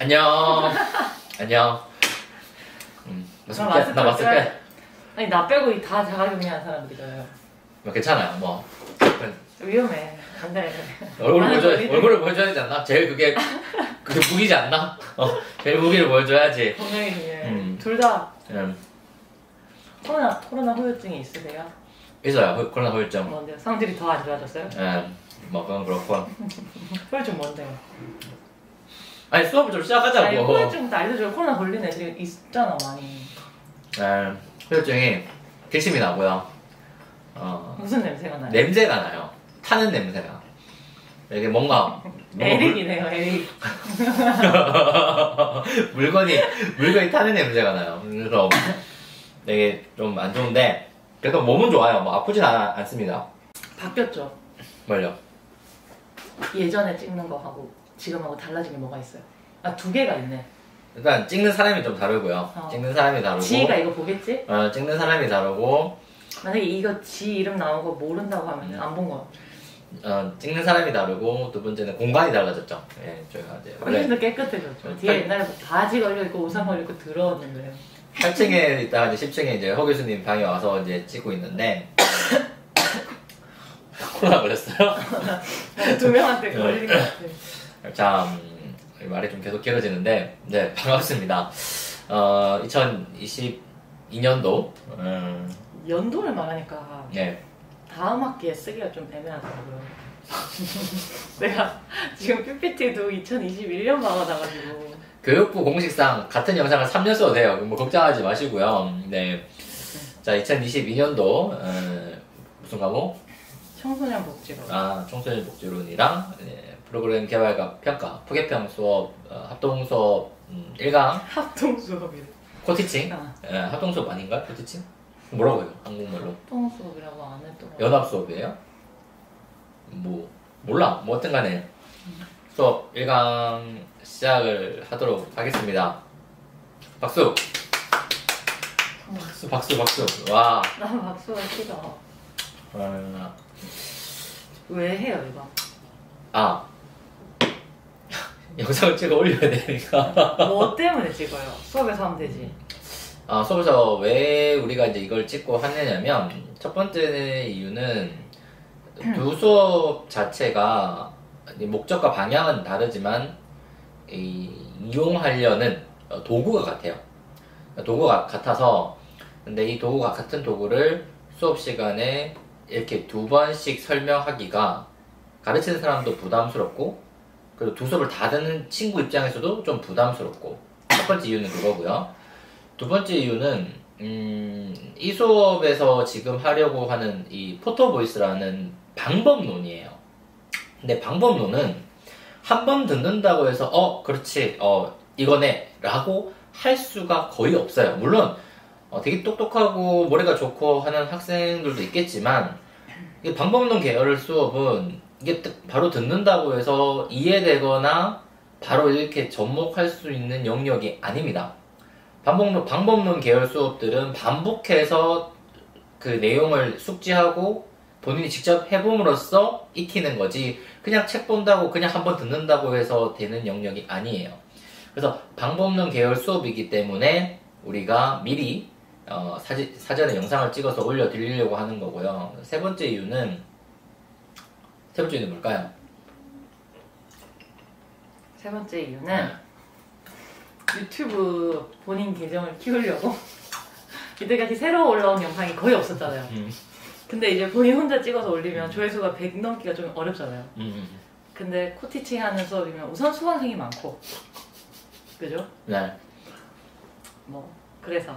안녕. 안녕. 나 마스크. 아니 나 빼고 다 자가격리한 사람들이잖아요. 뭐 괜찮아요. 뭐 위험해. 안돼. 얼굴을 보여줘야 되지 않나? 제일 그게 무기지 않나? 제일 무기를 보여줘야지. 건강이 중요해. 둘 다 코로나 후유증이 있으세요? 있어요. 코로나 후유증. 뭔데요? 성질이 더 안 좋아졌어요? 뭐 그건 그렇고. 후유증 뭔데요? 아니 수업을 좀 시작하자고. 아니 후유증도 알려줘요. 코로나 걸린 애들이 있잖아 많이. 후유증이 기침이 나고요. 무슨 냄새가 나요? 냄새가 나요. 타는 냄새가. 이게 뭔가 에릭이네요, 에릭. 물건이 타는 냄새가 나요. 그래서 되게 좀 안 좋은데 그래도 몸은 좋아요. 뭐 아프진 않습니다. 바뀌었죠? 뭘요? 예전에 찍는 거 하고 지금하고 달라진 게 뭐가 있어요? 아, 두 개가 있네. 일단 찍는 사람이 좀 다르고요. 찍는 사람이 다르고. 지가 이거 보겠지? 찍는 사람이 다르고. 만약에 이거 지 이름 나온 거 모른다고 하면 안 본 거야. 찍는 사람이 다르고 두 번째는 공간이 달라졌죠. 예, 저희가 이제 훨씬 더 깨끗해졌죠. 뒤에 옛날에 바지 걸려있고 우산 걸려있고 더러웠는데 8층에 있다가 이제 10층에 이제 허 교수님 방에 와서 이제 찍고 있는데 코로나 걸렸어요? 두 명한테 걸린 것 같아. 자, 말이 좀 계속 길어지는데 네, 반갑습니다. 2022년도 연도를 말하니까 네. 다음 학기에 쓰기가 좀 애매하더라고요. 내가 지금 PPT도 2021년 막아놔가지고 교육부 공식상 같은 영상을 3년 써도 돼요. 뭐 걱정하지 마시고요. 네. 자, 2022년도 무슨 과목? 청소년 복지론. 청소년 복지론이랑 프로그램 개발과 평가, 푸개평 수업, 합동 수업 1강. 합동 수업이래. 코티칭? 합동 수업 아닌가? 코티칭? 뭐라고 해요? 한국말로? 합동 수업이라고 안 했더라고. 연합 수업이에요? 몰라. 뭐 어떤 간에 수업 1강 시작을 하도록 하겠습니다. 박수! 박수. 와. 난 박수가 싫어. 왜 해요 이거? 영상을 찍어 올려야 되니까. 뭐 때문에 찍어요? 수업에서 하면 되지. 수업에서 왜 우리가 이제 이걸 찍고 하느냐면 첫 번째 이유는 두 수업 자체가 목적과 방향은 다르지만 이용하려는 도구가 같아요. 도구가 같아서 근데 이 도구가 같은 도구를 수업 시간에 이렇게 두 번씩 설명하기가 가르치는 사람도 부담스럽고 그리고 두 수업을 다 듣는 친구 입장에서도 좀 부담스럽고 첫 번째 이유는 그거고요. 두 번째 이유는 이 수업에서 지금 하려고 하는 이 포토보이스라는 방법론이에요. 근데 방법론은 한 번 듣는다고 해서 그렇지 이거네 라고 할 수가 거의 없어요. 물론 되게 똑똑하고 머리가 좋고 하는 학생들도 있겠지만 이 방법론 계열 수업은 이게 바로 듣는다고 해서 이해되거나 바로 이렇게 접목할 수 있는 영역이 아닙니다. 방법론 계열 수업들은 반복해서 그 내용을 숙지하고 본인이 직접 해봄으로써 익히는 거지 그냥 책 본다고 그냥 한번 듣는다고 해서 되는 영역이 아니에요. 그래서 방법론 계열 수업이기 때문에 우리가 미리 사전에 영상을 찍어서 올려드리려고 하는 거고요. 세 번째 이유는 뭘까요? 세 번째 이유는 유튜브 본인 계정을 키우려고 이때까지 새로 올라온 영상이 거의 없었잖아요. 근데 이제 본인 혼자 찍어서 올리면 조회수가 100 넘기가 좀 어렵잖아요. 근데 코티칭 하는 수업이면 우선 수강생이 많고 그죠? 네. 그래서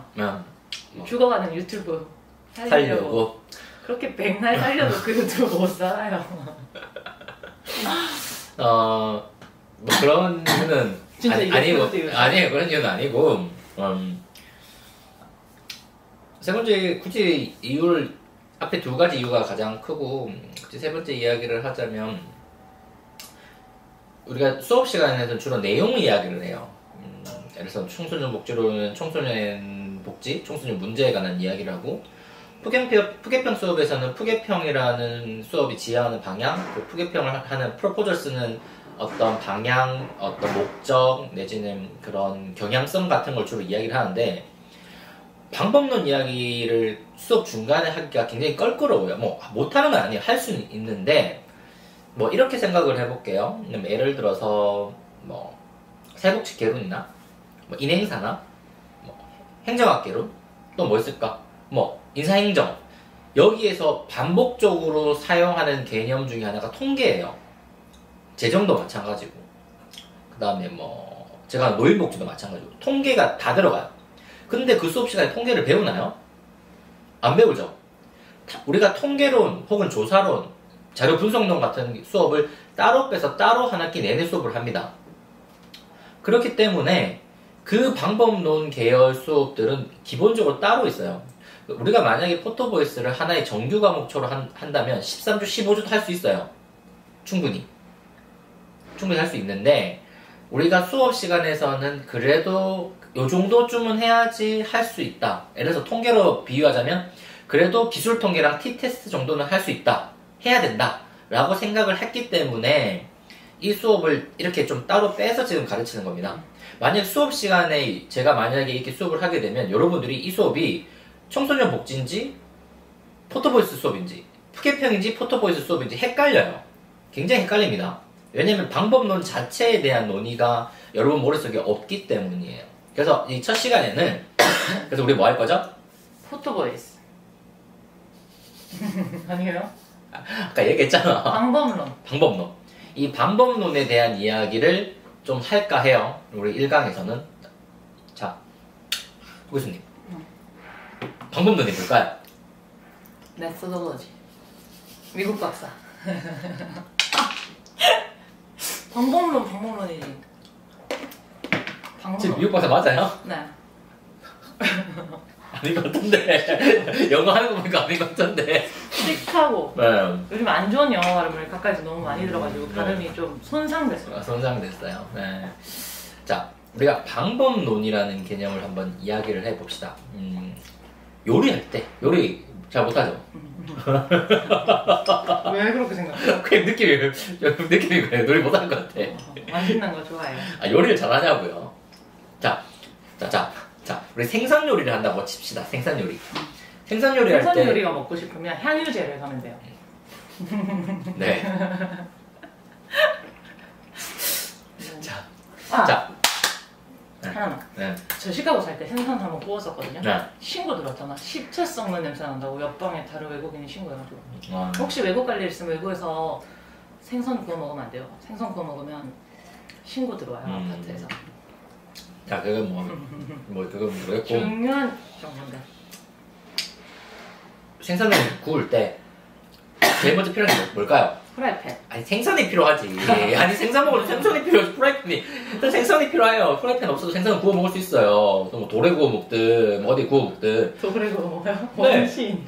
죽어가는 유튜브 살려고 그렇게 백날 살려도 그 유튜브 못 살아요. 그런 이유는 진짜 아니에요. 그런 이유는 아니고 세 번째 굳이 이유를 앞에 두 가지 이유가 가장 크고 굳이 세 번째 이야기를 하자면 우리가 수업 시간에서 주로 내용 이야기를 해요. 예를 들어서 청소년 복지로는 청소년 복지, 청소년 문제에 관한 이야기를 하고 푸개평 수업에서는 푸개평이라는 수업이 지향하는 방향, 그 푸개평을 하는 프로포저스는 어떤 방향, 어떤 목적 내지는 그런 경향성 같은 걸 주로 이야기를 하는데 방법론 이야기를 수업 중간에 하기가 굉장히 껄끄러워요. 뭐 못하는 건 아니에요. 할 수는 있는데 뭐 이렇게 생각을 해볼게요. 예를 들어서 뭐 사회복지 개론이나 뭐 인행사나 뭐 행정학 개론 또 뭐 있을까? 뭐 인사행정 여기에서 반복적으로 사용하는 개념 중에 하나가 통계예요. 재정도 마찬가지고 그 다음에 뭐 제가 노인복지도 마찬가지고 통계가 다 들어가요. 근데 그 수업 시간에 통계를 배우나요? 안 배우죠. 우리가 통계론 혹은 조사론, 자료 분석론 같은 수업을 따로 빼서 따로 한 학기 내내 수업을 합니다. 그렇기 때문에 그 방법론 계열 수업들은 기본적으로 따로 있어요. 우리가 만약에 포토보이스를 하나의 정규 과목처럼 한다면 13주, 15주도 할 수 있어요. 충분히 할 수 있는데 우리가 수업 시간에서는 그래도 요 정도쯤은 해야지 할 수 있다. 예를 들어서 통계로 비유하자면 그래도 기술 통계랑 T테스트 정도는 할 수 있다. 해야 된다. 라고 생각을 했기 때문에 이 수업을 이렇게 좀 따로 빼서 지금 가르치는 겁니다. 만약 수업 시간에 제가 만약에 이렇게 수업을 하게 되면 여러분들이 이 수업이 청소년 복지인지 포토보이스 수업인지 푸켓평인지 포토보이스 수업인지 헷갈려요. 굉장히 헷갈립니다. 왜냐면 방법론 자체에 대한 논의가 여러분 머릿속에 없기 때문이에요. 그래서 이 첫 시간에는 그래서 우리 뭐 할 거죠? 포토보이스 아니에요? 아까 얘기했잖아. 방법론. 이 방법론에 대한 이야기를 좀 할까 해요. 우리 1강에서는. 자, 교수님. 방법론이 뭘까요? 메소돌로지. 미국 박사. 방법론이지. 지금 미국 박사 맞아요? 네. 아닌 것 같은데. 영어 하는 거 보니까 아닌 것 같은데. 시카고. 네. 요즘 안 좋은 영어 발음을 가까이서 너무 많이 들어가지고 발음이 좀 손상됐어요. 손상됐어요. 네. 자, 우리가 방법론이라는 개념을 한번 이야기를 해봅시다. 요리할 때, 요리 잘 못하죠? 왜 그렇게 생각해요? 그냥 느낌이 그래요. 요리 못하는 것 같아. 맛있는 거 좋아해요. 아, 요리를 잘하냐고요? 자, 우리 생선 요리를 한다고 칩시다. 생선 요리. 생선 요리가 먹고 싶으면 향유제를 사면 돼요. 네. 하나만. 네. 저 시카고 살 때 생선 한번 구웠었거든요. 네. 신고 들었잖아. 십채 썩는 냄새 난다고 옆방에 다른 외국인이 신고해가지고. 와. 혹시 외국 갈 일 있으면 외국에서 생선 구워 먹으면 안 돼요. 생선 구워 먹으면 신고 들어와요. 아파트에서. 자, 그건 그건 모르겠고. 중요한 정보인데. 생선을 구울 때 제일 먼저 필요한 게 뭘까요? 프라이팬. 아니, 생선이 필요하지. 아니, 생선 먹으면 생선이 필요하지. 프라이팬이. 일단 생선이 필요해요. 프라이팬 없어도 생선은 구워 먹을 수 있어요. 뭐 돌에 구워 먹든, 뭐 어디 구워 먹든. 돌에 구워 먹어요? 네. 원신.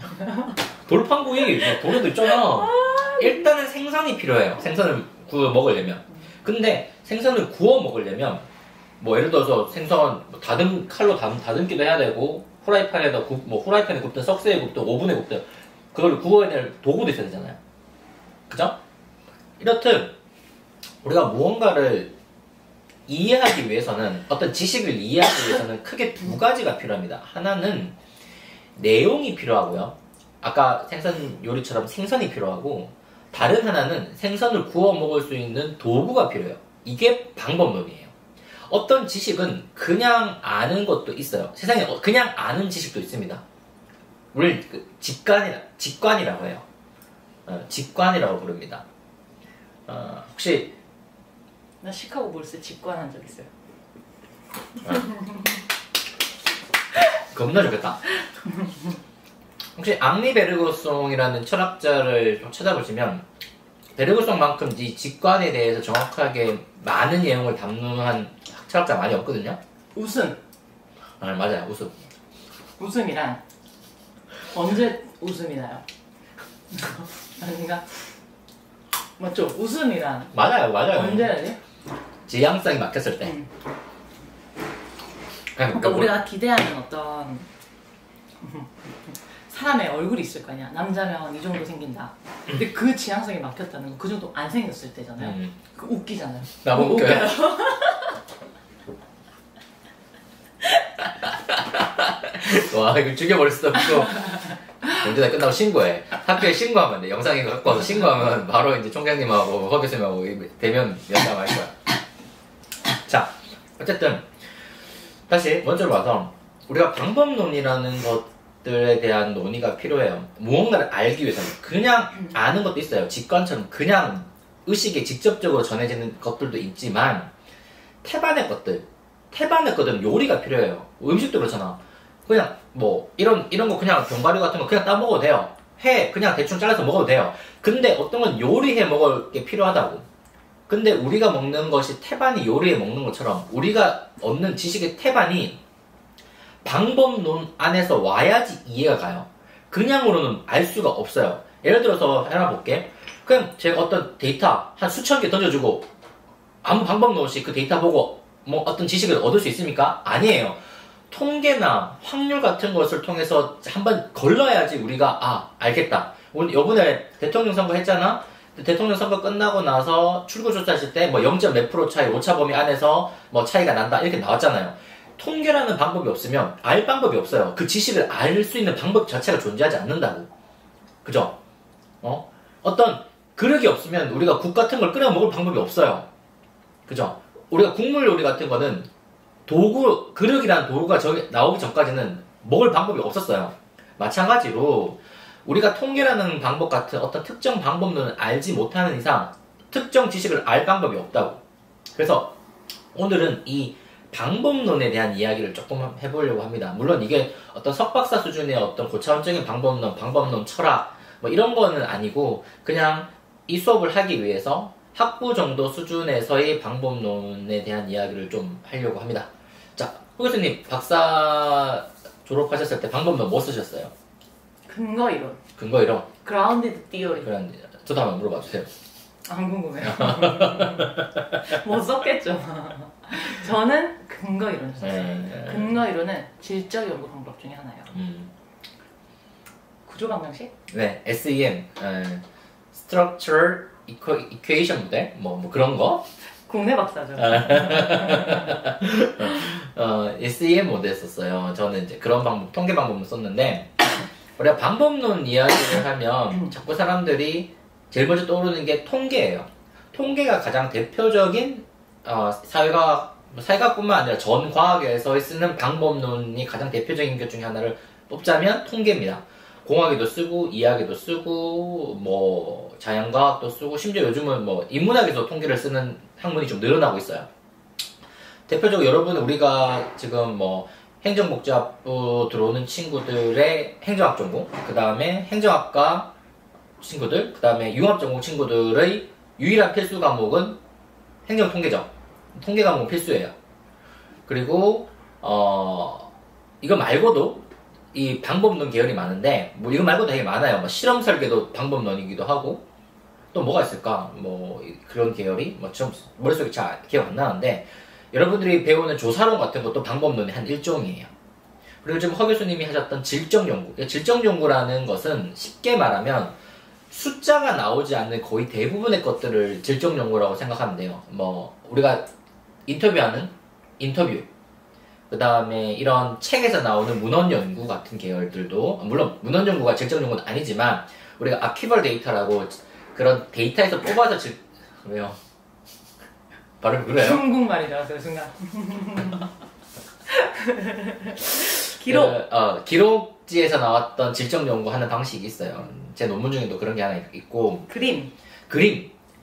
돌판구이, 돌에도 있잖아. 일단은 생선이 필요해요. 생선을 구워 먹으려면. 근데 생선을 구워 먹으려면, 뭐 예를 들어서 생선 칼로 다듬기도 해야 되고, 후라이팬에 굽든, 석쇠에 굽든, 오븐에 굽든, 그걸 구워야 될 도구도 있어야 되잖아요. 그죠? 이렇듯 우리가 무언가를 이해하기 위해서는 어떤 지식을 이해하기 위해서는 크게 두 가지가 필요합니다. 하나는 내용이 필요하고요. 아까 생선 요리처럼 생선이 필요하고 다른 하나는 생선을 구워 먹을 수 있는 도구가 필요해요. 이게 방법론이에요. 어떤 지식은 그냥 아는 것도 있어요. 세상에 그냥 아는 지식도 있습니다. 우리 직관이라고 해요. 직관이라고 부릅니다. 혹시 나 시카고 몰스 직관한 적 있어요. 겁나 좋겠다. 혹시 앙리 베르그송이라는 철학자를 찾아보시면 베르그송만큼 이 직관에 대해서 정확하게 많은 내용을 담론한 철학자 많이 없거든요. 웃음. 맞아요. 웃음. 웃음이란 언제 웃음이 나요? 아닌가? 맞죠? 웃음이란 맞아요. 언제 나지? 지향성이 막혔을 때. 그러니까 우리가 기대하는 어떤 사람의 얼굴이 있을 거 아니야. 남자면 이 정도 생긴다. 근데 그 지향성이 막혔다는 거, 그 정도 안 생겼을 때잖아요. 그 웃기잖아요. 너무 웃겨요. 와, 이거 죽여버릴 수도 없고. 언제나 끝나고 신고해. 학교에 신고하면 돼. 영상이 갖고 와서 신고하면 바로 이제 총장님하고 허 교수님하고 대면 면담할 거야. 자, 어쨌든 다시 먼저로 와서 우리가 방법론이라는 것들에 대한 논의가 필요해요. 무언가를 알기 위해서는 그냥 아는 것도 있어요. 직관처럼 그냥 의식에 직접적으로 전해지는 것들도 있지만 태반의 것들은 요리가 필요해요. 음식도 그렇잖아. 그냥 뭐 이런 거 그냥 견과류 같은 거 그냥 따 먹어도 돼요. 회 그냥 대충 잘라서 먹어도 돼요. 근데 어떤 건 요리해 먹을 게 필요하다고. 근데 우리가 먹는 것이 태반이 요리해 먹는 것처럼 우리가 얻는 지식의 태반이 방법론 안에서 와야지 이해가 가요. 그냥으로는 알 수가 없어요. 예를 들어서 하나 볼게. 그냥 제가 어떤 데이터 한 수천 개 던져주고 아무 방법론 없이 그 데이터 보고 뭐 어떤 지식을 얻을 수 있습니까? 아니에요. 통계나 확률 같은 것을 통해서 한번 걸러야지 우리가 알겠다. 요번에 대통령 선거 했잖아. 대통령 선거 끝나고 나서 출구조사했을 때 뭐 0. 몇 프로 차이, 오차 범위 안에서 뭐 차이가 난다 이렇게 나왔잖아요. 통계라는 방법이 없으면 알 방법이 없어요. 그 지식을 알 수 있는 방법 자체가 존재하지 않는다고. 그죠? 어떤 그릇이 없으면 우리가 국 같은 걸 끓여 먹을 방법이 없어요. 그죠? 우리가 국물 요리 같은 거는 그릇이라는 도구가 나오기 전까지는 먹을 방법이 없었어요. 마찬가지로 우리가 통계라는 방법 같은 어떤 특정 방법론을 알지 못하는 이상 특정 지식을 알 방법이 없다고. 그래서 오늘은 이 방법론에 대한 이야기를 조금 해보려고 합니다. 물론 이게 어떤 석박사 수준의 어떤 고차원적인 방법론 철학 뭐 이런 거는 아니고 그냥 이 수업을 하기 위해서 학부 정도 수준에서의 방법론에 대한 이야기를 좀 하려고 합니다. 자, 호 교수님 박사 졸업하셨을 때 방법론 뭐 쓰셨어요? 근거 이론. 근거 이론? Grounded theory. 저도 한번 물어봐 주세요. 안 궁금해요. 못 썼겠죠. 저는 근거 이론 썼어요. 근거 이론은 질적 연구 방법 중에 하나예요. 구조 방정식? 네, SEM, Structure Equation 모델, 뭐 그런 거. 국내 박사죠. SEM 모델 썼어요. 저는 이제 그런 통계 방법을 썼는데, 우리가 방법론 이야기를 하면 자꾸 사람들이 제일 먼저 떠오르는 게 통계예요. 통계가 가장 대표적인 사회과학뿐만 아니라 전 과학에서 쓰는 방법론이 가장 대표적인 것 중에 하나를 뽑자면 통계입니다. 공학에도 쓰고 이학에도 쓰고 뭐 자연과학도 쓰고 심지어 요즘은 뭐 인문학에서 통계를 쓰는 학문이 좀 늘어나고 있어요. 대표적으로 여러분 우리가 지금 뭐 행정복지학부 들어오는 친구들의 행정학 전공, 그 다음에 행정학과 친구들, 그 다음에 융합 전공 친구들의 유일한 필수 과목은 행정통계죠. 통계 과목은 필수예요. 그리고 이거 말고도 이 방법론 계열이 많은데 뭐 이거 말고도 되게 많아요. 뭐 실험 설계도 방법론이기도 하고 또 뭐가 있을까? 뭐 그런 계열이 뭐 좀 머릿속에 잘 기억 안 나는데 여러분들이 배우는 조사론 같은 것도 방법론의 한 일종이에요. 그리고 지금 허 교수님이 하셨던 질적 연구. 질적 연구라는 것은 쉽게 말하면 숫자가 나오지 않는 거의 대부분의 것들을 질적 연구라고 생각하면 돼요. 뭐 우리가 인터뷰하는 인터뷰, 그 다음에 이런 책에서 나오는 문헌 연구 같은 계열들도, 물론 문헌 연구가 질적 연구는 아니지만 우리가 아키벌 데이터라고 그런 데이터에서 뽑아서 왜요? 발음이 그래요? 중국말이 나왔어요 순간. 기록. 기록지에서 나왔던 질적 연구하는 방식이 있어요. 제 논문 중에도 그런 게 하나 있고. 그림,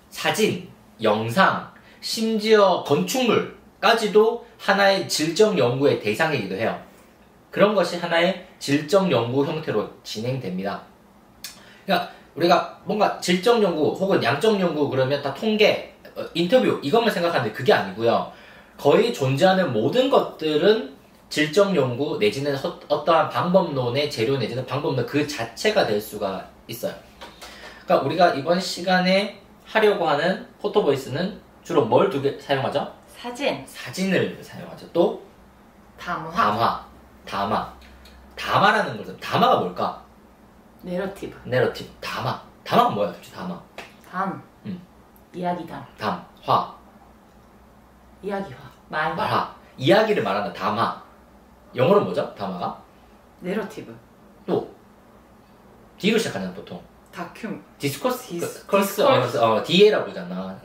사진, 영상, 심지어 건축물까지도 하나의 질적 연구의 대상이기도 해요. 그런 것이 하나의 질적 연구 형태로 진행됩니다. 그러니까 우리가 뭔가 질적 연구 혹은 양적 연구 그러면 다 통계, 인터뷰 이것만 생각하는데 그게 아니고요. 거의 존재하는 모든 것들은 질적 연구 내지는 어떠한 방법론의 재료 내지는 방법론 그 자체가 될 수가 있어요. 그러니까 우리가 이번 시간에 하려고 하는 포토보이스는 주로 뭘 사용하죠? 사진을 사용하죠. 또 담화라는 것은 담화가 뭘까? 내러티브. 내러티브. 담화. 담화가 뭐야, 도대체 담화? 담. 이야기담. 담. 화. 이야기화. 말화. 말화. 이야기를 말한다. 담화. 영어로 뭐죠? 담화가? 내러티브. 또 D로 시작하잖아 보통. 다큐. 디스코스 어널리시스. DA라고 하잖아.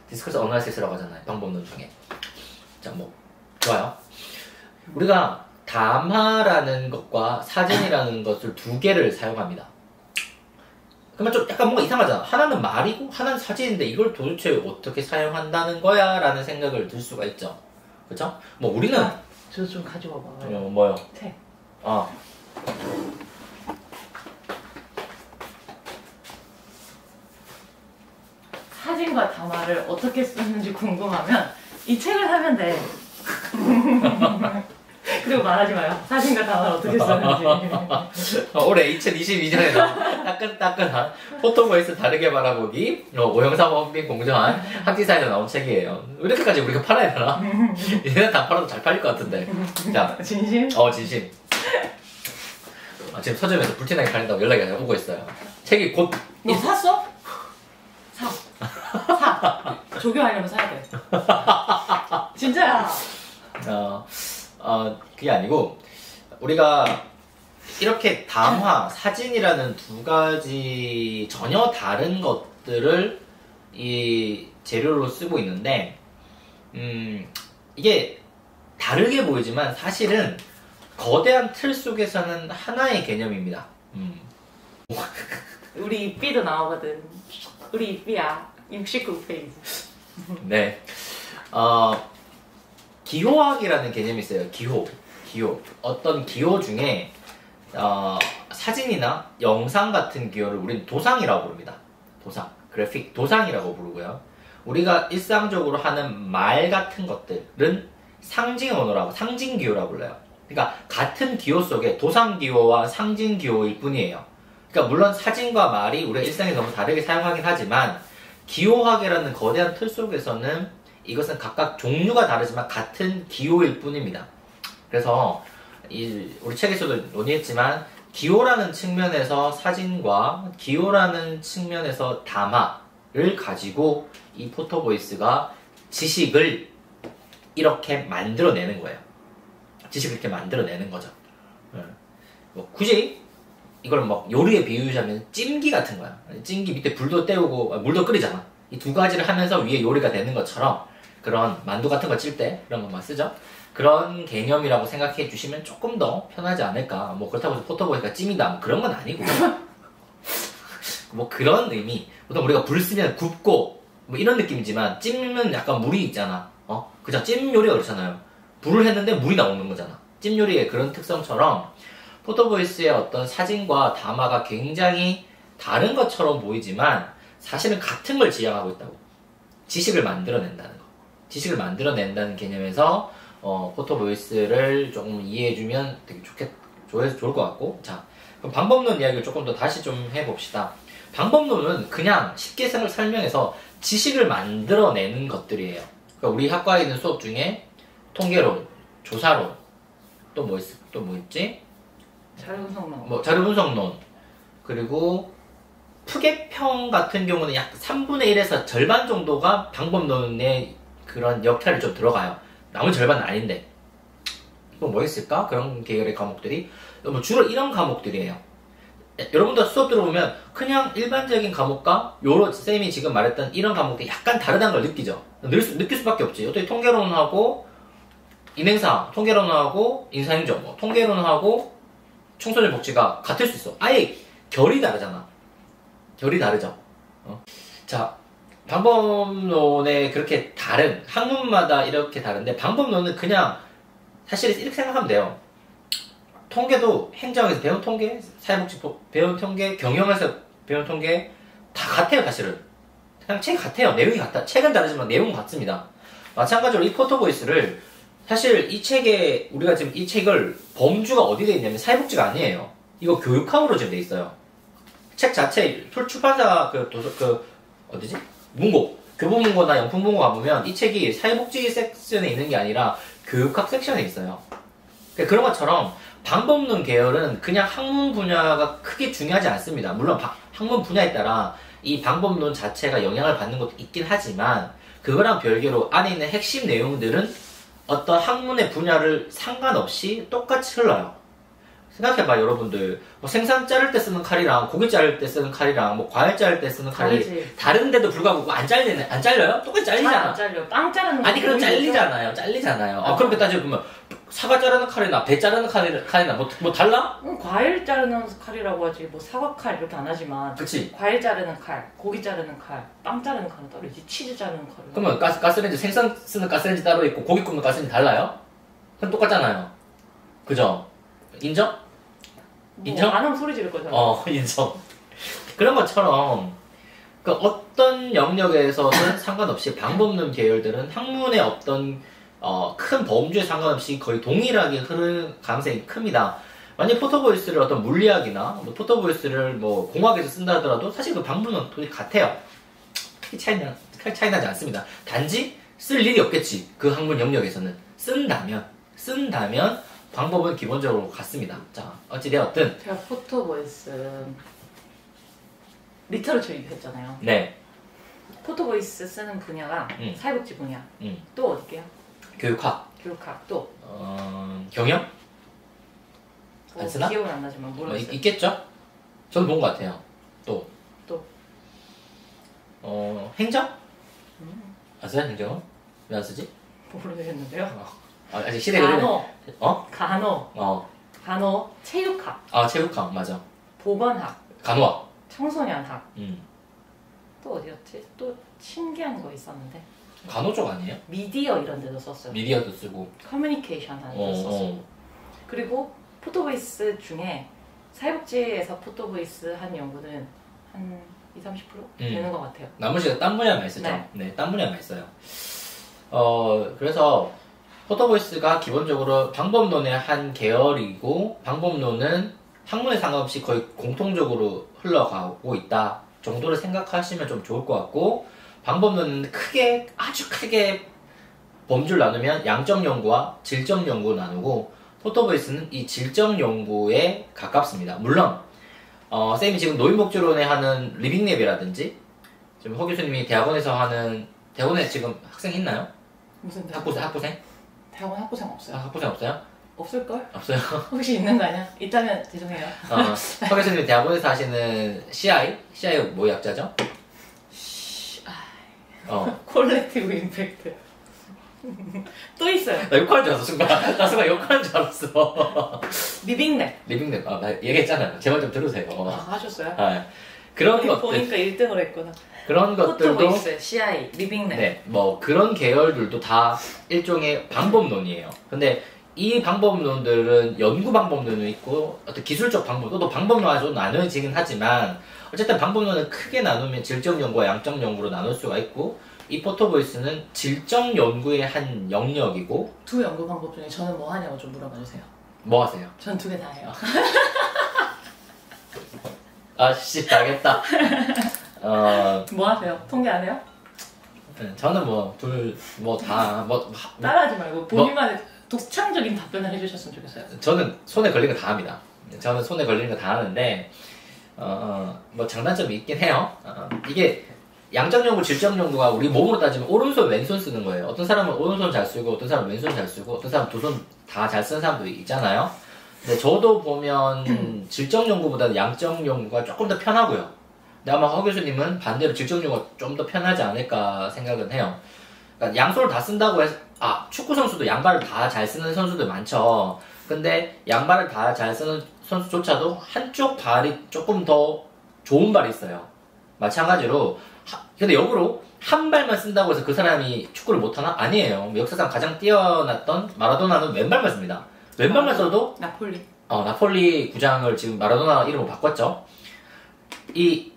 디스코스 어널리시스라고 하잖아요. 방법론 중에. 자, 뭐 좋아요. 우리가 담화라는 것과 사진이라는 것을 두 개를 사용합니다. 그러면 좀 약간 뭔가 이상하잖아. 하나는 말이고 하나는 사진인데 이걸 도대체 어떻게 사용한다는 거야? 라는 생각을 들 수가 있죠. 그쵸? 뭐 우리는 저 좀 가져와 봐. 뭐요? 책. 사진과 담화를 어떻게 쓰는지 궁금하면 이 책을 사면 돼. 그리고 말하지 마요. 사진과 담화를 어떻게 쓰는지. 올해 2022년에 따끈따끈한 포토보이스 다르게 바라보기 오영삼 원빈 공정한 학지사에서 나온 책이에요. 이렇게까지 우리가 팔아야 되나? 얘는 다 팔아도 잘 팔릴 것 같은데. 자, 진심? 진심. 지금 서점에서 불티나게 팔린다고 연락이 오고 있어요. 책이 곧. 너 샀어? 사. 조교하려면 사야 돼. 진짜야. 그게 아니고 우리가 이렇게 담화, 사진이라는 두 가지 전혀 다른 것들을 이 재료로 쓰고 있는데 이게 다르게 보이지만 사실은 거대한 틀 속에서는 하나의 개념입니다. 우리 이삐도 나오거든. 우리 이삐야. 69페이지. 네. 기호학이라는 개념이 있어요. 기호. 어떤 기호 중에 사진이나 영상 같은 기호를 우리는 도상이라고 부릅니다. 도상. 그래픽 도상이라고 부르고요. 우리가 일상적으로 하는 말 같은 것들은 상징 언어라고, 상징 기호라고 불러요. 그러니까 같은 기호 속에 도상 기호와 상징 기호일 뿐이에요. 그러니까 물론 사진과 말이 우리가 일상에 너무 다르게 사용하긴 하지만 기호학이라는 거대한 틀 속에서는 이것은 각각 종류가 다르지만 같은 기호일 뿐입니다. 그래서 우리 책에서도 논의했지만 기호라는 측면에서 사진과 기호라는 측면에서 담화를 가지고 이 포토보이스가 지식을 이렇게 만들어내는 거예요. 지식을 이렇게 만들어내는 거죠. 뭐 굳이 이걸 막 요리에 비유자면 찜기 같은 거야. 찜기 밑에 불도 때우고 물도 끓이잖아. 이 두 가지를 하면서 위에 요리가 되는 것처럼 그런 만두 같은 거 찔 때 그런 것만 쓰죠. 그런 개념이라고 생각해 주시면 조금 더 편하지 않을까. 뭐 그렇다고 해서 포토보이스가 찜이다 뭐 그런 건 아니고 뭐 그런 의미. 보통 우리가 불 쓰면 굽고 뭐 이런 느낌이지만 찜은 약간 물이 있잖아. 그죠? 찜 요리가 그렇잖아요. 불을 했는데 물이 나오는 거잖아. 찜 요리의 그런 특성처럼 포토보이스의 어떤 사진과 담화가 굉장히 다른 것처럼 보이지만 사실은 같은 걸 지향하고 있다고. 지식을 만들어낸다는 거. 지식을 만들어낸다는 개념에서 포토보이스를 조금 이해해주면 되게 좋을 것 같고. 자, 그럼 방법론 이야기를 조금 더 다시 좀 해봅시다. 방법론은 그냥 쉽게 설명해서 지식을 만들어내는 것들이에요. 그러니까 우리 학과에 있는 수업 중에 통계론, 조사론, 또 뭐 있지? 자료분석론. 자료분석론. 그리고 푸개평 같은 경우는 약 3분의 1에서 절반 정도가 방법론의 그런 역할이 좀 들어가요. 나머지 절반은 아닌데. 뭐 있을까? 그런 계열의 과목들이. 주로 이런 과목들이에요. 여러분들 수업 들어보면 그냥 일반적인 과목과 쌤이 지금 말했던 이런 과목들이 약간 다르다는 걸 느끼죠. 느낄 수밖에 없지. 어떻게 통계론하고 인행사, 통계론하고 인사행정, 통계론하고 청소년 복지가 같을 수 있어. 아예 결이 다르잖아. 결이 다르죠. 자, 방법론에 그렇게 다른, 학문마다 이렇게 다른데 방법론은 그냥 사실 이렇게 생각하면 돼요. 통계도 행정에서 배운 통계, 사회복지 배운 통계, 경영에서 배운 통계 다 같아요. 사실은 그냥 책 같아요. 내용이 같다. 책은 다르지만 내용은 같습니다. 마찬가지로 이 포토보이스를 사실 이 책에 우리가 지금 이 책을 범주가 어디 돼 있냐면 사회복지가 아니에요. 이거 교육학으로 지금 돼 있어요. 책 자체 출판사 어디지? 문고, 교보문고나 영풍문고 가보면 이 책이 사회복지 섹션에 있는 게 아니라 교육학 섹션에 있어요. 그런 것처럼 방법론 계열은 그냥 학문 분야가 크게 중요하지 않습니다. 물론 학문 분야에 따라 이 방법론 자체가 영향을 받는 것도 있긴 하지만 그거랑 별개로 안에 있는 핵심 내용들은 어떤 학문의 분야를 상관없이 똑같이 흘러요. 생각해봐 여러분들 뭐 생선 자를 때 쓰는 칼이랑 고기 자를 때 쓰는 칼이랑 뭐 과일 자를 때 쓰는 칼이 다르지. 다른데도 불구하고 안 잘려요? 똑같이 잘리잖아. 안 잘려. 빵 자르는 아니 그럼 잘리잖아요. 그렇게 따져보면 사과 자르는 칼이나 배 자르는 칼이나 뭐 달라? 과일 자르는 칼이라고 하지 뭐 사과 칼 이렇게 안 하지만 그치. 과일 자르는 칼, 고기 자르는 칼, 빵 자르는 칼은 따로지. 치즈 자르는 칼은 그러면 가스레인지 생선 쓰는 가스레인지 따로 있고 고기 굽는 가스레인지 달라요? 그럼 똑같잖아요. 그죠? 인정? 인정? 안 하면 소리 지를 거잖아. 인정. 그런 것처럼 그 어떤 영역에서는 상관없이 방법론 계열들은 학문의 어떤 큰 범주에 상관없이 거의 동일하게 흐르는 가능성이 큽니다. 만약 포토보이스를 어떤 물리학이나 뭐 포토보이스를 뭐 공학에서 쓴다 하더라도 사실 그 방법론은 거의 같아요. 크게 차이 나지 않습니다. 단지 쓸 일이 없겠지. 그 학문 영역에서는 쓴다면 방법은 기본적으로 같습니다. 자, 어찌되었든 제가 포토보이스 리터러처 했잖아요. 네. 포토보이스 쓰는 분야가 사회복지 분야. 또 어디게요? 교육학 또 경영? 안 쓰나? 기억은 안 나지만 모르겠어요. 있겠죠? 저는 본 것 같아요. 또 행정? 안 써요 행정은? 왜 안 쓰지? 모르겠는데요. 아직 시대가 간호, 체육학. 체육학 맞아. 보건학. 간호학. 청소년학. 또 어디였지? 또 신기한 거 있었는데. 간호 쪽 아니에요? 미디어 이런 데도 썼어요. 미디어도 쓰고. 커뮤니케이션 하는 데도 썼고. 그리고 포토보이스 중에 사회복지에서 포토보이스 한 연구는 한 20-30% 되는 것 같아요. 나머지가 딴 분야만 쓰죠? 네, 딴 분야만 있어요. 그래서 포토보이스가 기본적으로 방법론의 한 계열이고 방법론은 학문에 상관없이 거의 공통적으로 흘러가고 있다 정도를 생각하시면 좀 좋을 것 같고 방법론은 아주 크게 범주를 나누면 양적 연구와 질적 연구 나누고 포토보이스는 이 질적 연구에 가깝습니다. 물론 쌤이 지금 노인복지론에 하는 리빙랩이라든지 지금 허 교수님이 대학원에 지금 학생 있나요? 무슨 대학원? 학부생? 대학원 학부생 없어요. 학부생 없어요? 없을걸? 없어요. 혹시 있는 거 아니야? 있다면 죄송해요. 허 교수님 대학원에서 하시는 CI 뭐 약자죠? 콜렉티브 임팩트. 또 있어요. 나 욕하는 줄 알았어 순간. 나 순간 욕하는 줄 알았어. 리빙랩. 나 얘기했잖아요. 제발 좀 들으세요. 하셨어요? 그런 것들. 보니까 1등을 했구나. 그런 것들도 포토보이스, CI, 리빙랩. 네, 뭐 그런 계열들도 다 일종의 방법론이에요. 근데 이 방법론들은 연구 방법론도 있고 어떤 기술적 방법도 또 방법론으로 나눠지긴 하지만 어쨌든 방법론은 크게 나누면 질적 연구와 양적 연구로 나눌 수가 있고 이 포토보이스는 질적 연구의 한 영역이고 두 연구 방법 중에 저는 뭐 하냐고 좀 물어봐 주세요. 뭐 하세요? 전 두 개 다 해요. 아씨 알겠다. 뭐 하세요? 통계 안 해요? 저는 따라하지 말고 본인만의 독창적인 답변을 해주셨으면 좋겠어요. 저는 손에 걸리는 거 다 합니다. 저는 손에 걸리는 거 다 하는데 뭐 장단점이 있긴 해요. 이게 양적 연구, 질적 연구가 우리 몸으로 따지면 오른손, 왼손 쓰는 거예요. 어떤 사람은 오른손 잘 쓰고, 어떤 사람은 왼손 잘 쓰고, 어떤 사람은 두 손 다 잘 쓰는 사람도 있잖아요. 근데 저도 보면 질적 연구보다는 양적 연구가 조금 더 편하고요. 근데 아마 허 교수님은 반대로 질적 연구가 좀 더 편하지 않을까 생각은 해요. 그러니까 양손을 다 쓴다고 해서 축구 선수도 양발을 다 잘 쓰는 선수들 많죠. 근데 양발을 다 잘 쓰는 선수조차도 한쪽 발이 조금 더 좋은 발이 있어요. 마찬가지로 근데 역으로 한 발만 쓴다고 해서 그 사람이 축구를 못하나? 아니에요. 역사상 가장 뛰어났던 마라도나는 왼발만 씁니다. 왼발만 써도 나폴리 구장을 지금 마라도나 이름으로 바꿨죠. 이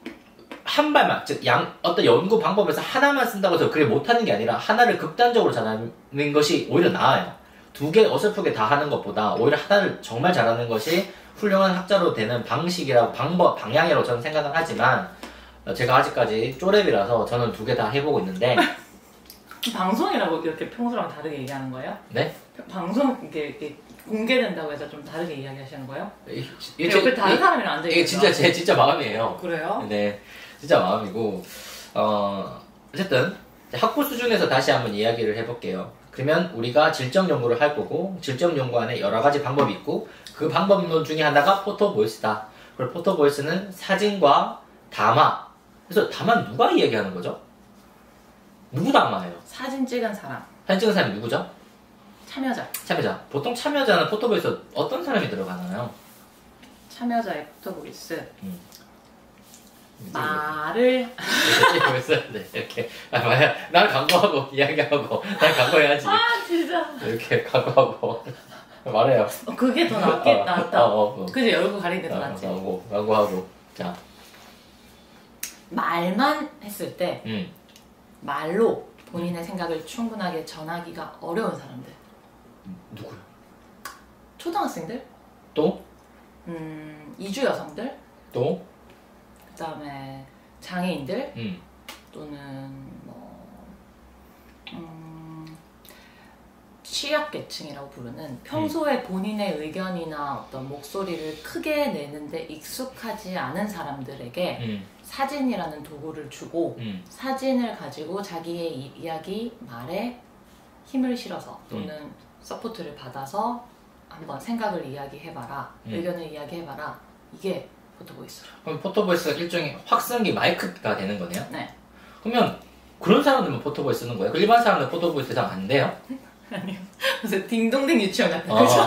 한 발만, 즉 어떤 연구 방법에서 하나만 쓴다고 해서 그게 못하는 게 아니라 하나를 극단적으로 잘하는 것이 오히려 나아요. 두 개 어설프게 다 하는 것보다 오히려 하나를 정말 잘하는 것이 훌륭한 학자로 되는 방식이라고 방향이라고 저는 생각은 하지만 제가 아직까지 쪼렙이라서 저는 두 개 다 해보고 있는데 방송이라고 이렇게 평소랑 다르게 얘기하는 거예요? 네? 방송 이렇게 공개된다고 해서 좀 다르게 이야기하시는 거예요? 옆에 다른 사람이랑 앉아 이게 진짜 제 진짜 마음이에요. 그래요? 네, 진짜 마음이고 어쨌든 학부 수준에서 다시 한번 이야기를 해볼게요. 그러면 우리가 질적 연구를 할 거고 질적 연구 안에 여러 가지 방법이 있고 그 방법 중에 하나가 포토보이스다. 그리고 포토보이스는 사진과 담화. 그래서 담화 누가 이야기하는 거죠? 누구 담화예요? 사진 찍은 사람. 사진 찍은 사람이 누구죠? 참여자. 참여자. 보통 참여자는 포토보이스 어떤 사람이 들어가나요? 참여자의 포토보이스. 말을 네, 이렇게 날 광고하고 이야기하고 날 광고해야지. 진짜 이렇게 광고하고 말해요. 그게 더 낫다. 그지 얼굴 가리는 게 더 낫지. 광고하고 자 말만 했을 때 말로 본인의 생각을 충분하게 전하기가 어려운 사람들. 누구요? 초등학생들? 또? 이주 여성들? 또? 그다음에 장애인들 또는 뭐 취약계층이라고 부르는 평소에 본인의 의견이나 어떤 목소리를 크게 내는데 익숙하지 않은 사람들에게 사진이라는 도구를 주고 사진을 가지고 자기의 이야기, 말에 힘을 실어서 또는 서포트를 받아서 한번 생각을 이야기해봐라, 의견을 이야기해봐라. 이게 포토보이스로. 그럼 포토보이스가 일종의 확성기 마이크가 되는 거네요? 네. 그러면 그런 사람들만 포토보이스 쓰는 거예요? 일반 사람들 포토보이스 대상 안 돼요? 아니요. 무슨 딩동댕 유치원 같은 거죠?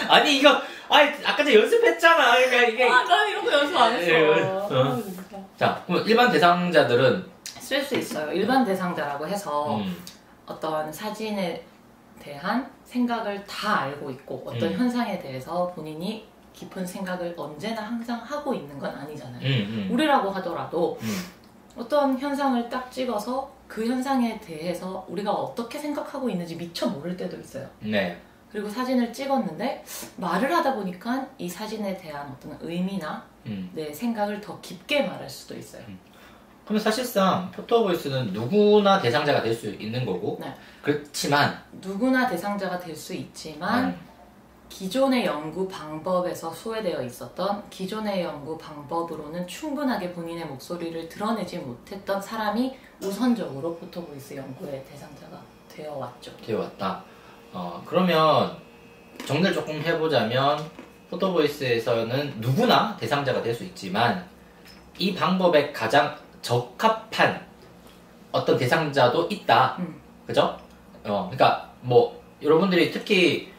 아니 이거 아까 전에 연습했잖아. 그러니까 이게 난 이런 거 연습 안 했어. 자, 그럼 일반 대상자들은 쓸 수 있어요. 일반 대상자라고 해서 어떤 사진에 대한 생각을 다 알고 있고 어떤 현상에 대해서 본인이 깊은 생각을 언제나 항상 하고 있는 건 아니잖아요. 우리라고 하더라도 어떤 현상을 딱 찍어서 그 현상에 대해서 우리가 어떻게 생각하고 있는지 미처 모를 때도 있어요. 네. 그리고 사진을 찍었는데 말을 하다 보니까 이 사진에 대한 어떤 의미나 내 생각을 더 깊게 말할 수도 있어요. 그럼 사실상 포토보이스는 누구나 대상자가 될 수 있는 거고 네. 그렇지만 누구나 대상자가 될 수 있지만 기존의 연구 방법에서 소외되어 있었던 기존의 연구 방법으로는 충분하게 본인의 목소리를 드러내지 못했던 사람이 우선적으로 포토보이스 연구의 대상자가 되어왔죠. 되어왔다. 그러면 정리를 조금 해보자면 포토보이스에서는 누구나 대상자가 될 수 있지만 이 방법에 가장 적합한 어떤 대상자도 있다. 그죠? 그러니까 뭐 여러분들이 특히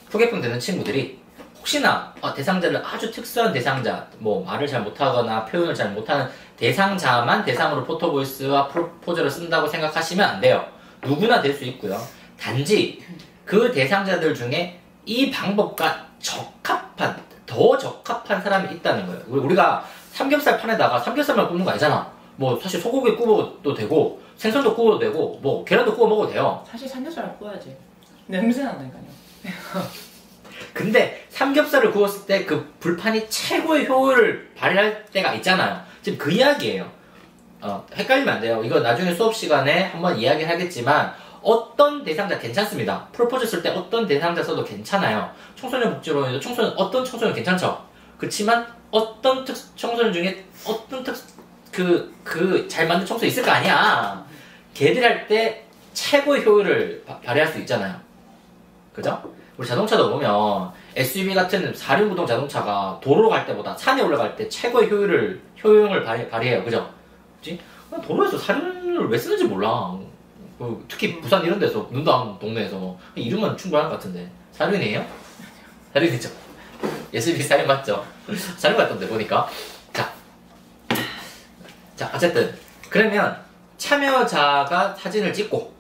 소개팅 되는 친구들이 혹시나 대상자를 아주 특수한 대상자, 뭐 말을 잘 못하거나 표현을 잘 못하는 대상자만 대상으로 포토보이스와 포즈를 쓴다고 생각하시면 안 돼요. 누구나 될 수 있고요. 단지 그 대상자들 중에 이 방법과 더 적합한 사람이 있다는 거예요. 우리가 삼겹살 판에다가 삼겹살만 굽는 거 아니잖아. 뭐 사실 소고기 구워도 되고 생선도 구워도 되고 뭐 계란도 구워 먹어도 돼요. 사실 삼겹살을 구워야지. 냄새 난다니까요. 근데 삼겹살을 구웠을 때 그 불판이 최고의 효율을 발휘할 때가 있잖아요. 지금 그 이야기예요. 헷갈리면 안 돼요. 이거 나중에 수업 시간에 한번 이야기를 하겠지만 어떤 대상자 괜찮습니다. 프로포즈 쓸 때 어떤 대상자 써도 괜찮아요. 청소년 복지로는 어떤 청소년 괜찮죠. 그렇지만 어떤 청소년 중에 어떤 잘 만든 청소년 있을 거 아니야. 걔들이 할 때 최고의 효율을 발휘할 수 있잖아요. 그죠? 우리 자동차도 보면 SUV 같은 4륜구동 자동차가 도로로 갈 때보다 산에 올라갈 때 최고의 효용을 발휘해요. 그죠? 그치? 도로에서 4륜을 왜 쓰는지 몰라. 특히 부산 이런 데서 눈도 안 오는 동네에서 이름은 충분할 것 같은데 4륜이에요? 4륜이죠. SUV 4륜 맞죠? 4륜 같던데 보니까. 자 어쨌든 그러면 참여자가 사진을 찍고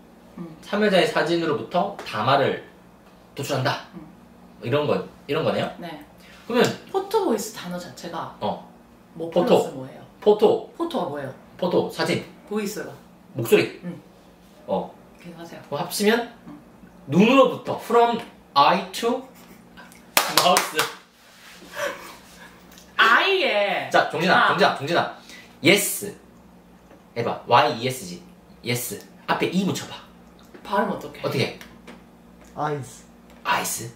참여자의 사진으로부터 담화를 도출한다. 이런 거네요? 네. 그러면 포토보이스 단어 자체가 뭐 포토. 플러스 뭐예요? 포토가 뭐예요? 포토, 사진. 보이스가. 목소리. 계속하세요. 합치면 눈으로부터 from eye to mouse. 아이에. 자, 종진아. yes. 해봐. YESG. yes. 앞에 E 붙여봐. 발음 어떻게? 어떻게? 아이스. 아이스.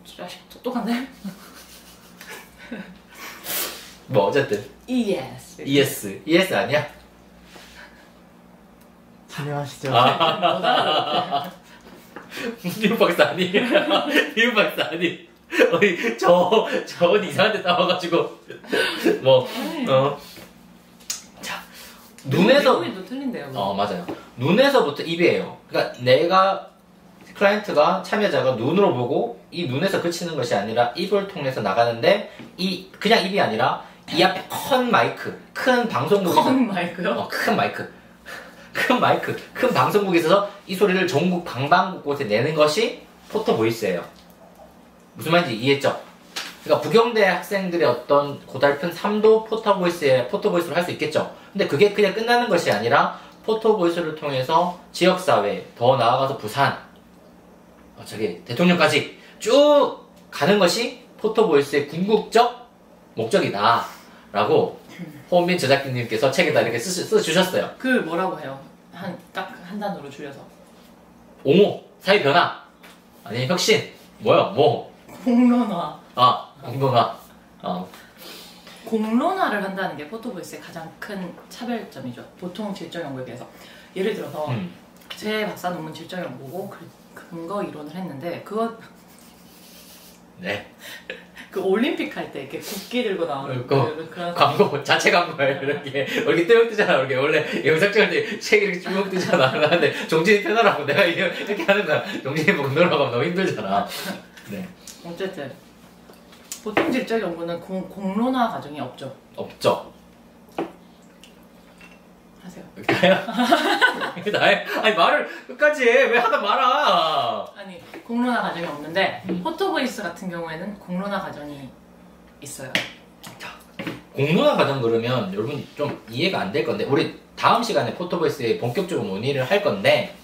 자식 똑똑한데? 뭐 어쨌든 yes. yes. yes 아니야? 진행하시죠. 미국 박사 아니? 미국 박사 아니? 어이 저 이상한 데 따와가지고 자 눈에서 미국인도 틀린데요. 맞아요. 눈에서부터 입이에요. 그러니까 내가 클라이언트가 참여자가 눈으로 보고 이 눈에서 그치는 것이 아니라 입을 통해서 나가는데 이 그냥 입이 아니라 이 앞에 큰 마이크, 큰 방송국에서 큰 마이크요? 큰 마이크, 큰 방송국에 있어서 이 소리를 전국 방방곳곳에 내는 것이 포토보이스예요. 무슨 말인지 이해했죠? 그러니까 부경대 학생들의 어떤 고달픈 삶도 포토보이스로 할 수 있겠죠. 근데 그게 그냥 끝나는 것이 아니라 포토보이스를 통해서 지역사회, 더 나아가서 부산, 대통령까지 쭉 가는 것이 포토보이스의 궁극적 목적이다. 라고 호민 제작진님께서 책에다 이렇게 써주셨어요. 그 뭐라고 해요? 딱 한 단어로 줄여서. 옹호, 사회 변화, 아니 혁신, 뭐? 공론화. 공론화. 공론화를 한다는 게 포토보이스의 가장 큰 차별점이죠. 보통 질적 연구에 비해서. 예를 들어서 제 박사 논문 질적 연구고 근거 이론을 했는데 네. 그 올림픽 할 때 이렇게 국기 들고 나오는 그런 광고, 자체 광고에 이렇게 뚜껑 뜨잖아. 이렇게 원래 영상 찍을 때 책 이렇게 뚜껑 뜨잖아. 근데 종진이 편하라고 내가 이렇게 하는 거야. 종진이 보고 놀라고 하면 너무 힘들잖아. 네. 어쨌든 보통 질적 연구는 공론화 과정이 없죠. 없죠. 하세요. 나의 아니 말을 끝까지 해. 왜 하다 말아. 아니 공론화 과정이 없는데 포토보이스 같은 경우에는 공론화 과정이 있어요. 자, 공론화 과정 그러면 여러분 좀 이해가 안 될 건데 우리 다음 시간에 포토보이스에 본격적으로 논의를 할 건데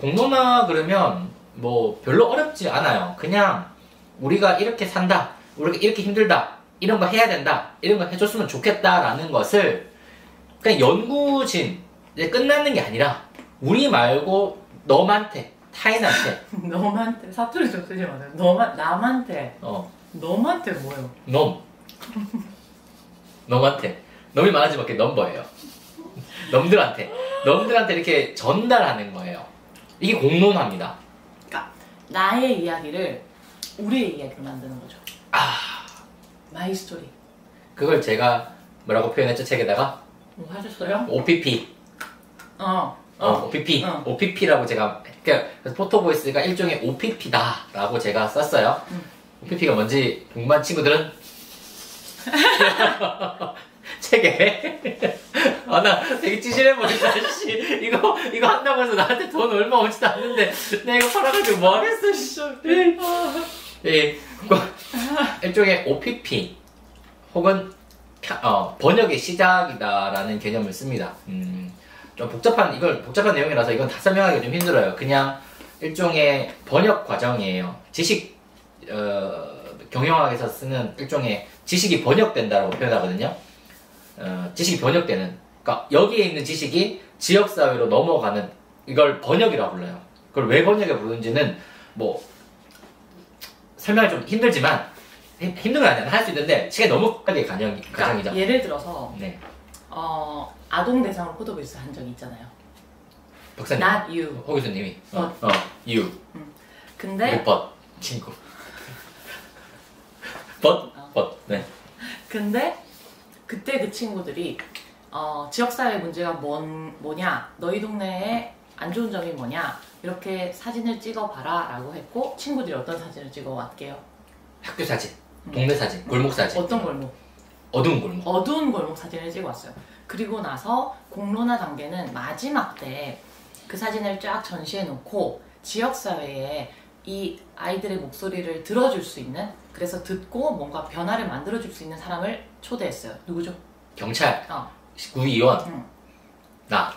공론화 그러면 뭐 별로 어렵지 않아요. 그냥 우리가 이렇게 산다, 우리가 이렇게 힘들다, 이런 거 해야 된다, 이런 거 해줬으면 좋겠다라는 것을 그냥 연구진 이제 끝나는 게 아니라 우리 말고 너한테, 타인한테 너한테 사투리 좀 쓰지 마세요. 남한테. 너한테 뭐예요? 놈한테 놈이 많아지면 그게 넘버예요. 놈들한테 이렇게 전달하는 거예요. 이게 공론화입니다. 그러니까 나의 이야기를 우리의 이야기로 만드는 거죠. 마이 스토리. 그걸 제가 뭐라고 표현했죠? 책에다가 뭐 하셨어요? OPP. OPP. OPP라고 제가 그래서 포토보이스가 일종의 OPP다라고 제가 썼어요. OPP가 뭔지 궁금한 친구들은 책에 나 되게 찌질해 보인다. 씨 이거 한다고 해서 나한테 돈 얼마 오지도 않는데 내가 이거 팔아가지고 뭐 하겠어. 일종의 OPP 혹은 번역의 시작이다라는 개념을 씁니다. 좀 복잡한 내용이라서 이건 다 설명하기가 좀 힘들어요. 그냥 일종의 번역 과정이에요. 지식 경영학에서 쓰는 일종의 지식이 번역된다라고 표현하거든요. 지식이 번역되는, 그러니까 여기에 있는 지식이 지역사회로 넘어가는 이걸 번역이라고 불러요. 그걸 왜 번역을 부르는지는 뭐 설명이 좀 힘들지만 힘든 건 아니야. 할 수 있는데 시간이 너무 빨리 과정이죠. 그러니까 예를 들어서 네. 아동 대상으로 포토보이스 한 적이 있잖아요. 박사님. Not you. 홍 교수님이. you. 근데 친구. but. 네. 근데 그때 그 친구들이 지역사회 문제가 뭐냐, 너희 동네에 안 좋은 점이 뭐냐, 이렇게 사진을 찍어봐라 라고 했고 친구들이 어떤 사진을 찍어왔게요? 학교 사진, 동네 사진, 골목 사진. 어떤 골목? 어두운 골목. 어두운 골목 사진을 찍어왔어요. 그리고 나서 공론화 단계는 마지막 때 그 사진을 쫙 전시해놓고 지역사회에 이 아이들의 목소리를 들어줄 수 있는, 그래서 듣고 뭔가 변화를 만들어줄 수 있는 사람을 초대했어요. 누구죠? 경찰, 구의원, 나.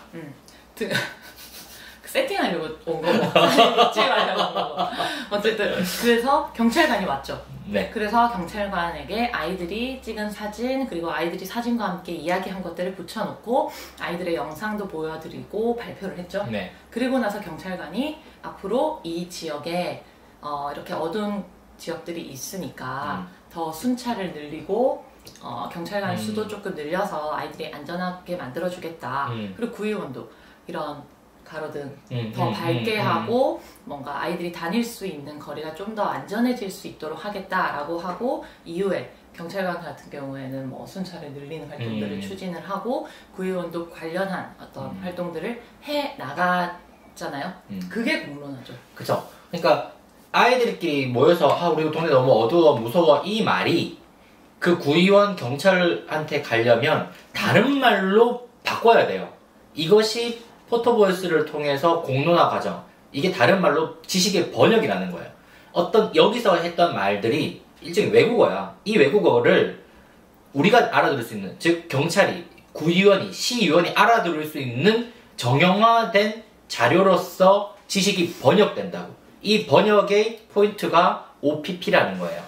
세팅하려고 온 거고 잊지 말라고. 어쨌든 그래서 경찰관이 왔죠. 네. 그래서 경찰관에게 아이들이 찍은 사진 그리고 아이들이 사진과 함께 이야기한 것들을 붙여놓고 아이들의 영상도 보여드리고 발표를 했죠. 네. 그리고 나서 경찰관이 앞으로 이 지역에 이렇게 어두운 지역들이 있으니까 더 순찰을 늘리고 경찰관 수도 조금 늘려서 아이들이 안전하게 만들어주겠다. 그리고 구의원도 이런 가로등 더 밝게 하고 뭔가 아이들이 다닐 수 있는 거리가 좀 더 안전해질 수 있도록 하겠다라고 하고 이후에 경찰관 같은 경우에는 뭐 순찰을 늘리는 활동들을 추진을 하고 구의원도 관련한 어떤 활동들을 해 나갔잖아요. 그게 공론화죠. 그쵸. 그러니까 아이들끼리 모여서 우리 동네 너무 어두워 무서워 이 말이 그 구의원 경찰한테 가려면 다른 말로 바꿔야 돼요. 이것이 포토보이스를 통해서 공론화 과정, 이게 다른 말로 지식의 번역이라는 거예요. 어떤 여기서 했던 말들이 일종의 외국어야. 이 외국어를 우리가 알아들을 수 있는, 즉 경찰이, 구의원이, 시의원이 알아들을 수 있는 정형화된 자료로서 지식이 번역된다고. 이 번역의 포인트가 OPP라는 거예요.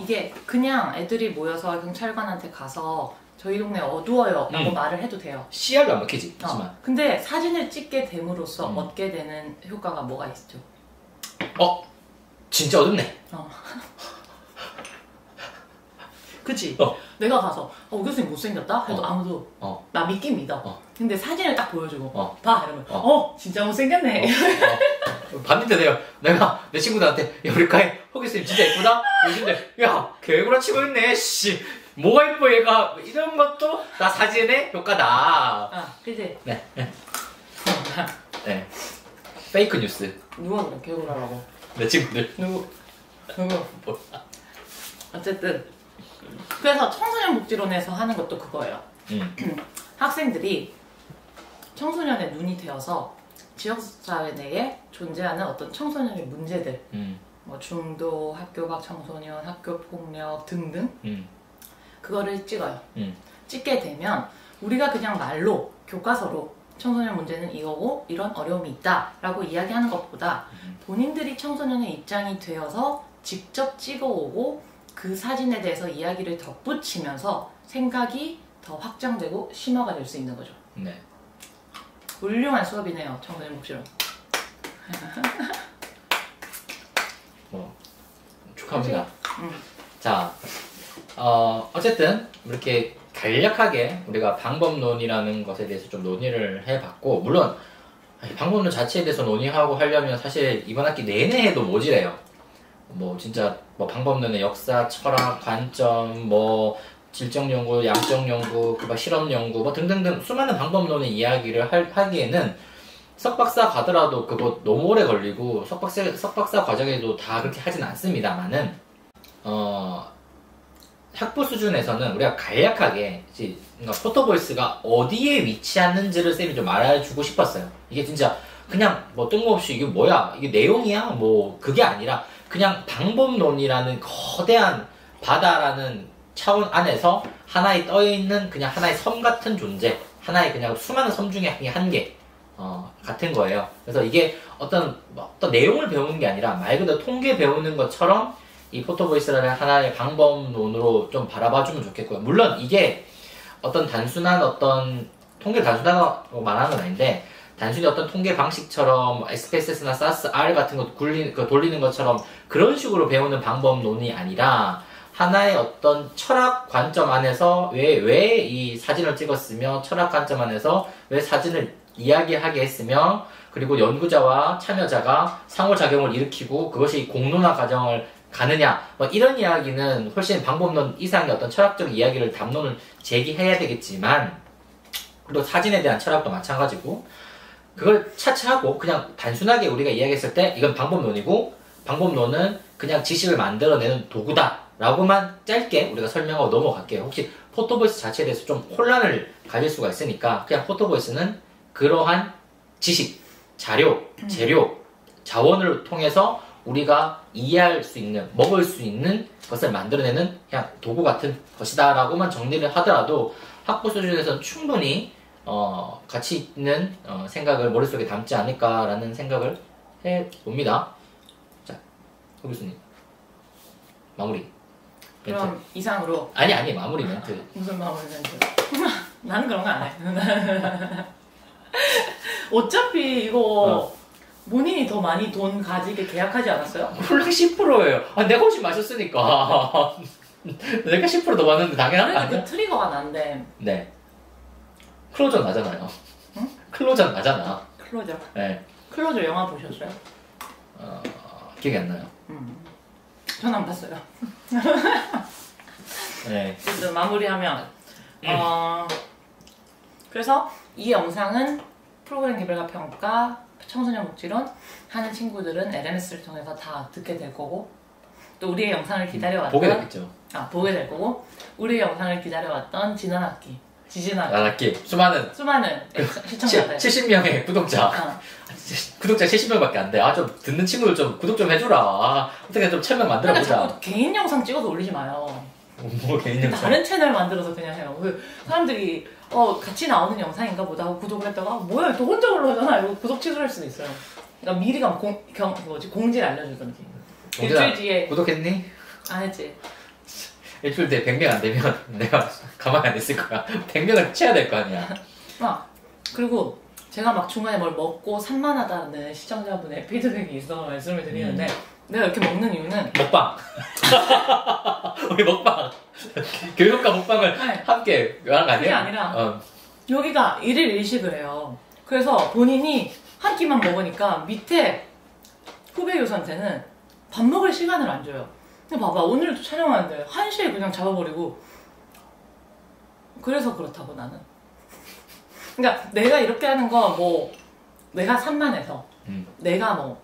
이게 그냥 애들이 모여서 경찰관한테 가서 저희 동네 어두워요 라고 말을 해도 돼요. CR도 안 먹히지. 하지만. 근데 사진을 찍게 됨으로써 얻게 되는 효과가 뭐가 있죠? 진짜 어둡네. 그치? 내가 가서 교수님 못생겼다? 해도 아무도 나 믿긴 믿어. 근데 사진을 딱 보여주고 봐 이러면 진짜 못생겼네. 봤는데 내가 내 친구들한테 야 우리 가이 허 교수님 진짜 예쁘다? 요즘에 야 개구라 치고 있네 씨 뭐가 예뻐 얘가 이런 것도 다 사진의 효과다. 그치? 네. 네. 페이크 뉴스. 누가 그래 개구라라고? 내 친구들. 누구? 어쨌든 그래서 청소년 복지론에서 하는 것도 그거예요. 학생들이 청소년의 눈이 되어서 지역사회 내에 존재하는 어떤 청소년의 문제들 뭐 중도, 학교 밖 청소년, 학교 폭력 등등 그거를 찍어요. 찍게 되면 우리가 그냥 말로 교과서로 청소년 문제는 이거고 이런 어려움이 있다 라고 이야기하는 것보다 본인들이 청소년의 입장이 되어서 직접 찍어오고 그 사진에 대해서 이야기를 덧붙이면서 생각이 더 확장되고 심화가 될 수 있는 거죠. 네. 훌륭한 수업이네요. 청소년 복지론. 축하합니다. 자, 어쨌든 이렇게 간략하게 우리가 방법론이라는 것에 대해서 좀 논의를 해봤고, 물론 방법론 자체에 대해서 논의하고 하려면 사실 이번 학기 내내 해도 모자라요. 뭐 진짜 뭐 방법론의 역사, 철학, 관점, 뭐 질적 연구, 양적 연구, 그 실험 연구, 뭐 등등등 수많은 방법론의 이야기를 하기에는 석박사 가더라도 그거 너무 오래 걸리고 석박사 과정에도 다 그렇게 하진 않습니다만은 학부 수준에서는 우리가 간략하게 그러니까 포토보이스가 어디에 위치하는지를 쌤이 좀 알아주고 싶었어요. 이게 진짜 그냥 뭐 뜬금없이 이게 뭐야 이게 내용이야 뭐 그게 아니라 그냥 방법론이라는 거대한 바다라는 차원 안에서 하나에 떠있는 그냥 하나의 섬 같은 존재, 하나의 그냥 수많은 섬 중에 한 개 같은 거예요. 그래서 이게 어떤 내용을 배우는 게 아니라 말 그대로 통계 배우는 것처럼 이 포토보이스라는 하나의 방법론으로 좀 바라봐주면 좋겠고요. 물론 이게 어떤 단순한 어떤 통계 단순하다고 말하는 건 아닌데 단순히 어떤 통계 방식처럼 SPSS나 SAS, R 같은 거 돌리는 것처럼 그런 식으로 배우는 방법론이 아니라 하나의 어떤 철학 관점 안에서 왜 이 사진을 찍었으며 철학 관점 안에서 왜 사진을 이야기하게 했으며 그리고 연구자와 참여자가 상호작용을 일으키고 그것이 공론화 과정을 가느냐 뭐 이런 이야기는 훨씬 방법론 이상의 어떤 철학적 이야기를 담론을 제기해야 되겠지만 그리고 사진에 대한 철학도 마찬가지고 그걸 차치하고 그냥 단순하게 우리가 이야기했을 때 이건 방법론이고 방법론은 그냥 지식을 만들어내는 도구다 라고만 짧게 우리가 설명하고 넘어갈게요. 혹시 포토보이스 자체에 대해서 좀 혼란을 가질 수가 있으니까 그냥 포토보이스는 그러한 지식, 자료, 재료, 자원을 통해서 우리가 이해할 수 있는, 먹을 수 있는 것을 만들어내는 그냥 도구 같은 것이다 라고만 정리를 하더라도 학부 수준에서는 충분히 가치 있는 생각을 머릿속에 담지 않을까라는 생각을 해봅니다. 자, 호 교수님 마무리 멘트. 그럼 이상으로 아니 마무리 멘트. 무슨 마무리 멘트? 나는 그런 거 안 해. 어차피 이거 본인이 더 많이 돈 가지게 계약하지 않았어요? 원래 10%예요. 내가 훨씬 마셨으니까. 내가 10%더 받는데 당연한 거 그래도 아니야? 그 트리거가 난데. 네. 클로저 나잖아요. 응? 클로저 나잖아. 클로저. 네. 클로저 영화 보셨어요? 기억이 안 나요. 전 안 봤어요. 네. 그래서 마무리하면 그래서 이 영상은 프로그램 개발과 평가, 청소년 복지론 하는 친구들은 LMS를 통해서 다 듣게 될 거고 또 우리의 영상을 기다려왔던 보게 됐겠죠. 보게 될 거고 우리의 영상을 기다려왔던 지난 학기 수많은 시청자들 70명의 구독자. 구독자 70명밖에 안 돼. 좀 듣는 친구들 좀 구독 좀 해주라. 어떻게 좀 1000명 만들어보자. 자꾸 개인 영상 찍어서 올리지 마요. 뭐 개인 영상. 다른 채널 만들어서 그냥 해요. 사람들이 같이 나오는 영상인가 보다 하고 구독을 했다가 뭐야 또 혼자 올라오잖아. 이거 구독 취소할 수도 있어요. 그러니까 미리 가면 공지를 알려주던지. 일주일 뒤에 구독했니? 안 했지. 일주일 뒤에 100명 안 되면 내가 가만히 안 있을 거야. 100명을 채야 될 거 아니야. 그리고 제가 막 중간에 뭘 먹고 산만하다는 시청자분의 피드백이 있어서 말씀을 드리는데 내가 이렇게 먹는 이유는 먹방. 우리 먹방. 교육과 먹방을 네. 함께 하는 거 아니야? 그게 아니라 여기가 일일 일식을 해요. 그래서 본인이 한 끼만 먹으니까 밑에 후배 교수한테는 밥 먹을 시간을 안 줘요. 근데 봐봐 오늘도 촬영하는데 1시에 그냥 잡아버리고 그래서 그렇다고 나는. 그러니까 내가 이렇게 하는 거 뭐 내가 산만해서 내가 뭐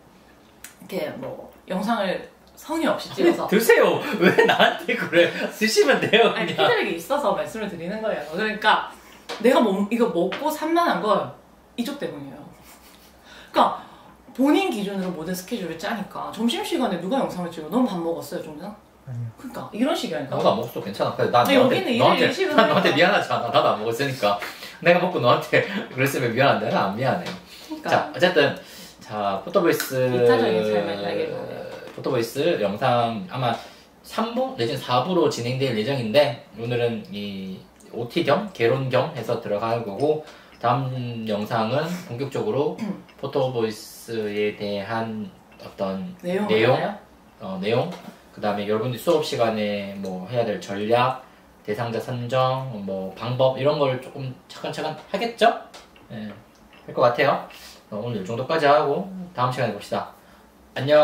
이렇게 뭐 영상을 성의 없이 찍어서 드세요. 왜 나한테 그래? 드시면 돼요 그냥. 아니 피드백이 있어서 말씀을 드리는 거예요. 그러니까 내가 이거 먹고 산만한 건 이쪽 때문이에요. 그러니까 본인 기준으로 모든 스케줄을 짜니까 점심시간에 누가 영상을 찍어? 넌 밥 먹었어요 종장? 아니요. 그러니까 이런 식이니까. 나도 안 먹었어 괜찮아. 난 여기는 일일 일식은 너한테 미안하지 않아. 나도 안 먹었으니까. 내가 먹고 너한테 그랬으면 미안한데 난 안 미안해. 그러니까. 자 어쨌든 자 포토보이스 이타적인 삶을 살길 바래요. 포토보이스 영상 아마 3부 내지는 4부로 진행될 예정인데 오늘은 이 OT 겸 개론 겸 해서 들어갈 거고 다음 영상은 본격적으로 포토보이스에 대한 어떤 내용 그 다음에 여러분들 수업 시간에 뭐 해야 될 전략 대상자 선정 뭐 방법 이런 걸 조금 차근차근 하겠죠? 네, 할 것 같아요. 오늘 이 정도까지 하고 다음 시간에 봅시다. 안녕.